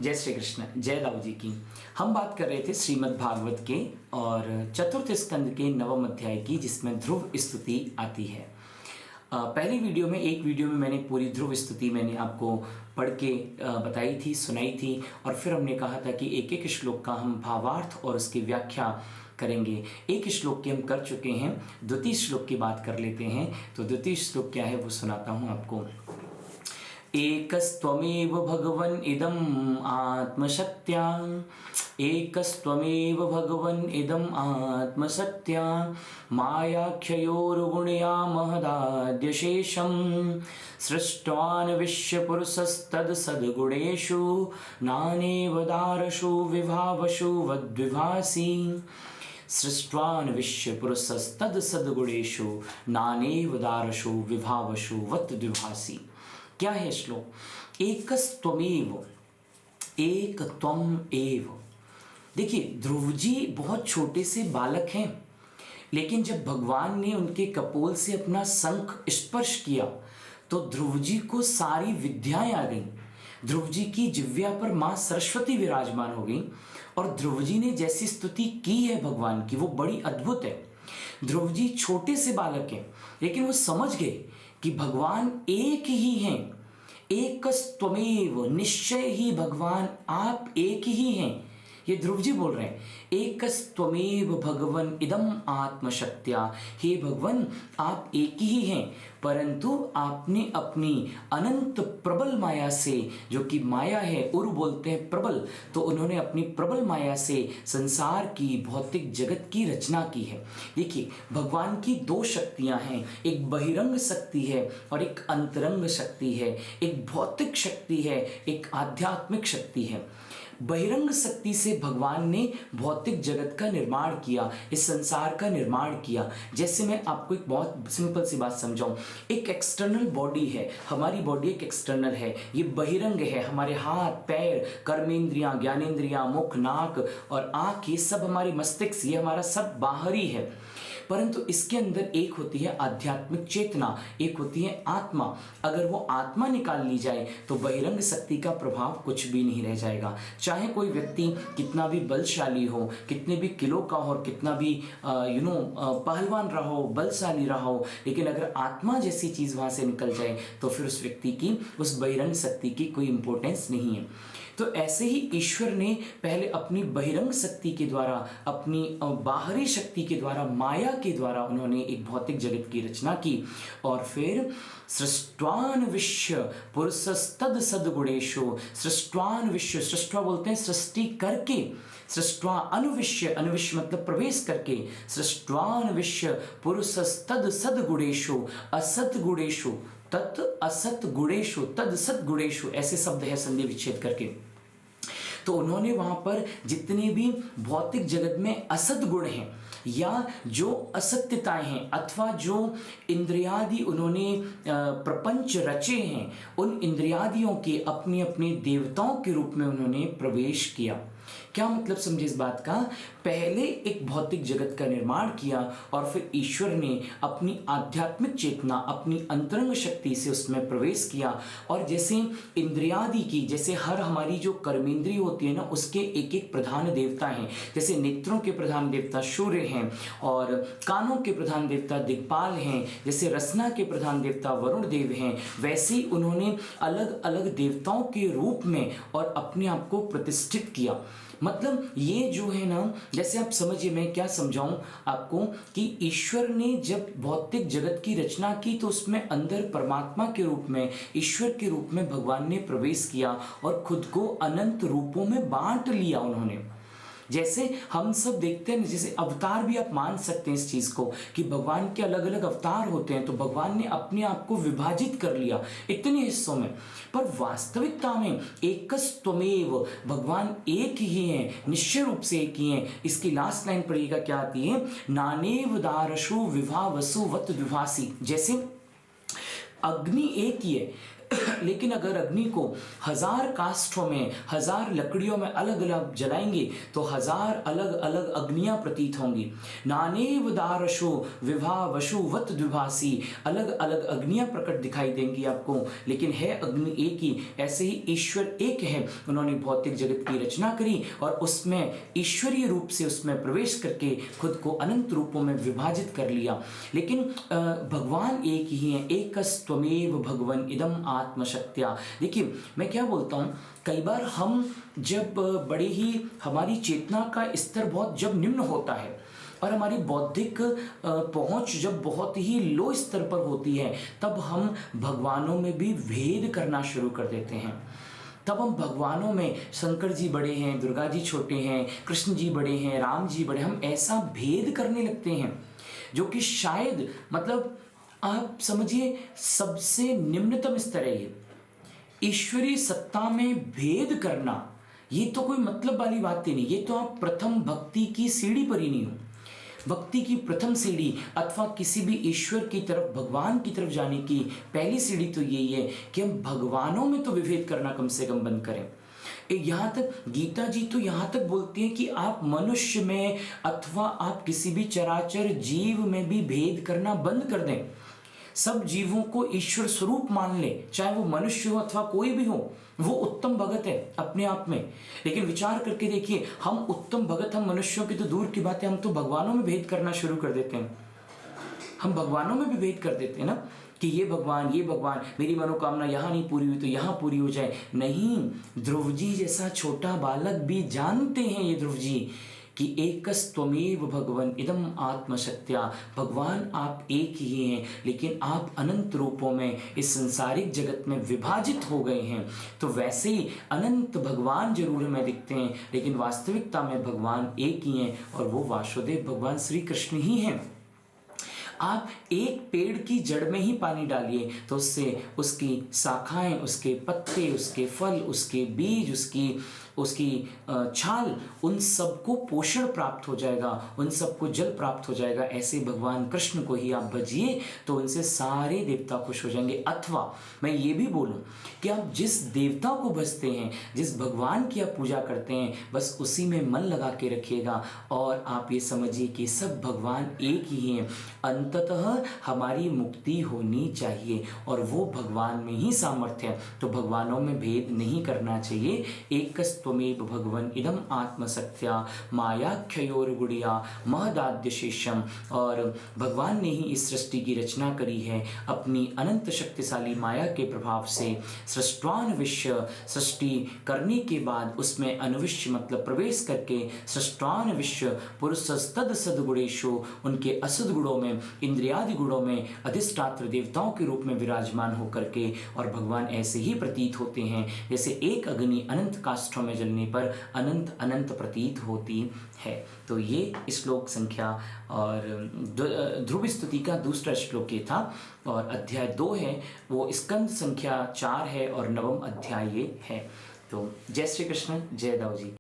जय श्री कृष्ण, जय दाऊ जी की। हम बात कर रहे थे श्रीमद् भागवत के और चतुर्थ स्कंद के नवम अध्याय की, जिसमें ध्रुव स्तुति आती है। पहली वीडियो में, एक वीडियो में मैंने पूरी ध्रुव स्तुति मैंने आपको पढ़ के बताई थी, सुनाई थी, और फिर हमने कहा था कि एक एक श्लोक का हम भावार्थ और उसकी व्याख्या करेंगे। एक श्लोक के हम कर चुके हैं, द्वितीय श्लोक की बात कर लेते हैं। तो द्वितीय श्लोक क्या है वो सुनाता हूँ आपको। एकस्त्वमेव भगवन् इदम् आत्मशक्त्या, एकस्त्वमेव भगवन् इदम् आत्मशक्त्या, मायाख्ययोर्गुणया महदाद्यशेषं, सृष्ट्वान् विश्वपुरुषस्तद्सद्गुणेषु, नानेव दारशु विभावशु वद्विभासि। सृष्ट्वान् विश्वपुरुषस्तद्सद्गुणेषु, नानेव दारशु विभावशु वद्विभासि। क्या है श्लोक? एकस्त्वमेव, एक त्वम एव। देखिए, ध्रुव जी बहुत छोटे से बालक हैं, लेकिन जब भगवान ने उनके कपोल से अपना शंख स्पर्श किया तो ध्रुव जी को सारी विद्याएं आ गईं। ध्रुव जी की जिह्वा पर मां सरस्वती विराजमान हो गई और ध्रुव जी ने जैसी स्तुति की है भगवान की, वो बड़ी अद्भुत है। ध्रुव जी छोटे से बालक हैं, लेकिन वो समझ गए कि भगवान एक ही हैं। एकस्त्वमेव, निश्चय ही भगवान आप एक ही हैं। ये ध्रुव जी बोल रहे हैं, एकस्त्वमेव भगवन् इदम् आत्मशक्त्या। हे भगवान, आप एक ही हैं, परंतु आपने अपनी अनंत प्रबल माया से, जो कि माया है, उर्व बोलते हैं प्रबल, तो उन्होंने अपनी प्रबल माया से संसार की, भौतिक जगत की रचना की है। देखिए, भगवान की दो शक्तियां हैं, एक बहिरंग शक्ति है और एक अंतरंग शक्ति है। एक भौतिक शक्ति है, एक आध्यात्मिक शक्ति है। बहिरंग शक्ति से भगवान ने भौतिक जगत का निर्माण किया, इस संसार का निर्माण किया। जैसे मैं आपको एक बहुत सिंपल सी बात समझाऊं, एक एक्सटर्नल बॉडी है, हमारी बॉडी एक एक्सटर्नल है, ये बहिरंग है। हमारे हाथ, पैर, कर्मेंद्रियां, ज्ञानेंद्रियां, मुख, नाक और आंख, ये सब हमारे मस्तिष्क, ये हमारा सब बाहरी है। परंतु इसके अंदर एक होती है आध्यात्मिक चेतना, एक होती है आत्मा। अगर वो आत्मा निकाल ली जाए तो बहिरंग शक्ति का प्रभाव कुछ भी नहीं रह जाएगा। चाहे कोई व्यक्ति कितना भी बलशाली हो, कितने भी किलो का हो और कितना भी पहलवान रहा हो, बलशाली रहा हो, लेकिन अगर आत्मा जैसी चीज वहां से निकल जाए तो फिर उस व्यक्ति की, उस बहिरंग शक्ति की कोई इंपॉर्टेंस नहीं है। तो ऐसे ही ईश्वर ने पहले अपनी बहिरंग शक्ति के द्वारा, अपनी बाहरी शक्ति के द्वारा, माया के द्वारा उन्होंने एक भौतिक जगत की रचना की, और फिर सृष्ट्वान् विश्व पुरुषस्तद सद्गुणेषु, सृष्ट्वान् विश्व, सृष्ट्वा बोलते हैं सृष्टि करके, सृष्ट्वा अनुविश्य, अनुविश्य मतलब प्रवेश करके, सृष्ट्वान् विश्व पुरुषस्तद सद्गुणेषु, असद्गुणेषु, तत् असत गुणेषु, तद सत गुणेषु, ऐसे शब्द है संधि विच्छेद करके। तो उन्होंने वहां पर जितने भी भौतिक जगत में असत गुण हैं या जो असत्यताएं हैं, अथवा जो इंद्रियादि उन्होंने प्रपंच रचे हैं, उन इंद्रियादियों के अपने अपने देवताओं के रूप में उन्होंने प्रवेश किया। क्या मतलब समझे इस बात का? पहले एक भौतिक जगत का निर्माण किया और फिर ईश्वर ने अपनी आध्यात्मिक चेतना, अपनी अंतरंग शक्ति से उसमें प्रवेश किया। और जैसे इंद्रियादि की, जैसे हर हमारी जो कर्मेंद्रिय होती है ना, उसके एक एक प्रधान देवता हैं। जैसे नेत्रों के प्रधान देवता सूर्य हैं और कानों के प्रधान देवता दिक्पाल हैं, जैसे रसना के प्रधान देवता वरुण देव हैं, वैसे ही उन्होंने अलग अलग देवताओं के रूप में और अपने आप को प्रतिष्ठित किया। मतलब ये जो है ना, जैसे आप समझिए, मैं क्या समझाऊं आपको कि ईश्वर ने जब भौतिक जगत की रचना की तो उसमें अंदर परमात्मा के रूप में, ईश्वर के रूप में भगवान ने प्रवेश किया और खुद को अनंत रूपों में बांट लिया उन्होंने। जैसे हम सब देखते हैं, जैसे अवतार भी आप मान सकते हैं इस चीज को कि भगवान के अलग अलग अवतार होते हैं, तो भगवान ने अपने आप को विभाजित कर लिया इतने हिस्सों में। पर वास्तविकता में एकस्त्वमेव, भगवान एक ही हैं, निश्चय रूप से एक ही हैं। इसकी लास्ट लाइन पढ़िएगा, क्या आती है? नानेव दारशु विभावसु वत विभासी। जैसे अग्नि एक ही है, लेकिन अगर अग्नि को 1000 काष्ठों में, 1000 लकड़ियों में अलग अलग जलाएंगे तो 1000 अलग अलग अग्नियां प्रतीत होंगी। नानेव दारशो विभा वशुवत द्विभासी, अलग अलग अग्नियां प्रकट दिखाई देंगी आपको, लेकिन है अग्नि एक ही। ऐसे ही ईश्वर एक है, उन्होंने भौतिक जगत की रचना करी और उसमें ईश्वरीय रूप से उसमें प्रवेश करके खुद को अनंत रूपों में विभाजित कर लिया। लेकिन भगवान एक ही है, एकस्त्वमेव भगवन इदम आत्मशक्त्या। देखिए मैं क्या बोलता हूँ, कई बार हम जब बड़े ही हमारी चेतना का स्तर बहुत जब निम्न होता है और हमारी बौद्धिक पहुंच जब बहुत ही लो स्तर पर होती है, तब हम भगवानों में भी भेद करना शुरू कर देते हैं। तब हम भगवानों में शंकर जी बड़े हैं, दुर्गा जी छोटे हैं, कृष्ण जी बड़े हैं, राम जी बड़े, हम ऐसा भेद करने लगते हैं जो कि शायद मतलब आप समझिए सबसे निम्नतम स्तर है ये। ईश्वरीय सत्ता में भेद करना ये तो कोई मतलब वाली बात ही नहीं, ये तो आप प्रथम भक्ति की सीढ़ी पर ही नहीं हो। भक्ति की प्रथम सीढ़ी अथवा किसी भी ईश्वर की तरफ, भगवान की तरफ जाने की पहली सीढ़ी तो यही है कि हम भगवानों में तो विभेद करना कम से कम बंद करें। यहाँ तक गीता जी तो यहाँ तक बोलती हैं कि आप मनुष्य में अथवा आप किसी भी चराचर जीव में भी भेद करना बंद कर दें। सब जीवों को ईश्वर स्वरूप मान ले, चाहे वो मनुष्य हो अथवा कोई भी हो, वो उत्तम भगत है अपने आप में। लेकिन विचार करके देखिए, हम उत्तम भगत, हम मनुष्यों की तो दूर की बात है, हम तो भगवानों में भेद करना शुरू कर देते हैं। हम भगवानों में भी भेद कर देते हैं ना, कि ये भगवान, मेरी मनोकामना यहाँ नहीं पूरी हुई तो यहाँ पूरी हो जाए। नहीं, ध्रुव जी जैसा छोटा बालक भी जानते हैं ये ध्रुव जी कि एकस्त्वमेव भगवन इदम आत्मशक्त्या, भगवान आप एक ही हैं, लेकिन आप अनंत रूपों में इस संसारिक जगत में विभाजित हो गए हैं। तो वैसे ही अनंत भगवान जरूर हमें दिखते हैं, लेकिन वास्तविकता में भगवान एक ही हैं और वो वासुदेव भगवान श्री कृष्ण ही हैं। आप एक पेड़ की जड़ में ही पानी डालिए तो उससे उसकी शाखाएं, उसके पत्ते, उसके फल, उसके बीज, उसकी छाल, उन सबको पोषण प्राप्त हो जाएगा, उन सबको जल प्राप्त हो जाएगा। ऐसे भगवान कृष्ण को ही आप भजिए तो उनसे सारे देवता खुश हो जाएंगे। अथवा मैं ये भी बोलूं कि आप जिस देवता को भजते हैं, जिस भगवान की आप पूजा करते हैं, बस उसी में मन लगा के रखिएगा और आप ये समझिए कि सब भगवान एक ही हैं। अंततः हमारी मुक्ति होनी चाहिए और वो भगवान में ही सामर्थ्य है, तो भगवानों में भेद नहीं करना चाहिए। एकस्त्वमेव भगवन इदम आत्मसत्या मायाख्योर्गुड़िया महदाद्य शेषम। और भगवान ने ही इस सृष्टि की रचना करी है अपनी अनंत शक्तिशाली माया के प्रभाव से। सृष्टान्विष्य, सृष्टि करने के बाद उसमें अनुविष्य मतलब प्रवेश करके, सृष्टान्विष्य पुरुषस्तद सद्गुणेषु, उनके असद गुणों में, इंद्रियादि गुणों में अधिष्ठात्र देवताओं के रूप में विराजमान होकर के, और भगवान ऐसे ही प्रतीत होते हैं जैसे एक अग्नि अनंत काष्ठों में जलने पर अनंत अनंत प्रतीत होती है। तो ये श्लोक संख्या और ध्रुव स्तुति का दूसरा श्लोक ये था, और अध्याय 2 है वो स्कंद संख्या 4 है और 9वां अध्याय ये है। तो जय श्री कृष्ण, जय दाऊ जी।